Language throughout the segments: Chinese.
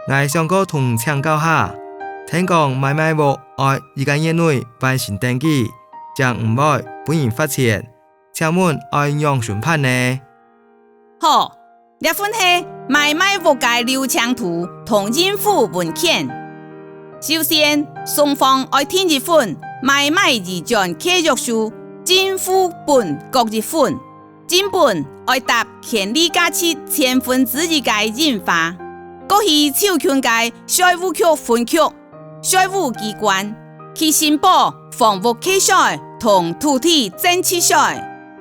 我想過同請教下，聽講買賣屋愛一個月內辦成登記，將唔愛本人發錢，請問愛讓審判呢？好，這份係買賣屋嘅流程圖同應付文件。首先，雙方愛填一份買賣移轉契約書，應付本各一份，正本愛答權利價值1/1000嘅印花。各係授權嘅稅務局分局、稅務機關，其申報房屋契稅同土地增值稅，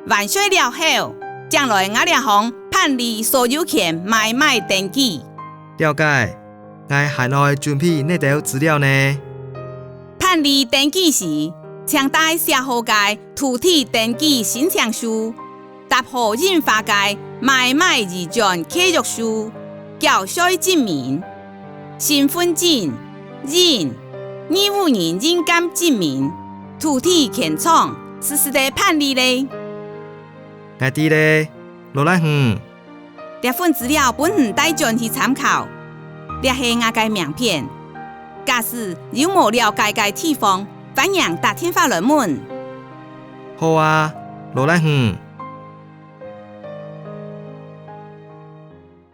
完稅了後，將來我倆行辦理所有權買賣登記。了解，我還愛準備哪啲資料呢？辦理登記時，請帶寫好嘅土地登記申請書，搭好印花嘅買賣移轉契約書。繳稅證明、身份證、義務人認監證明、土地權狀，實時的辦理咧。我知咧，羅蘭亨。這份資料本人帶進去參考，這是我嘅名片。假使有冇了解嘅地方，歡迎打電話來問。好啊，羅蘭亨。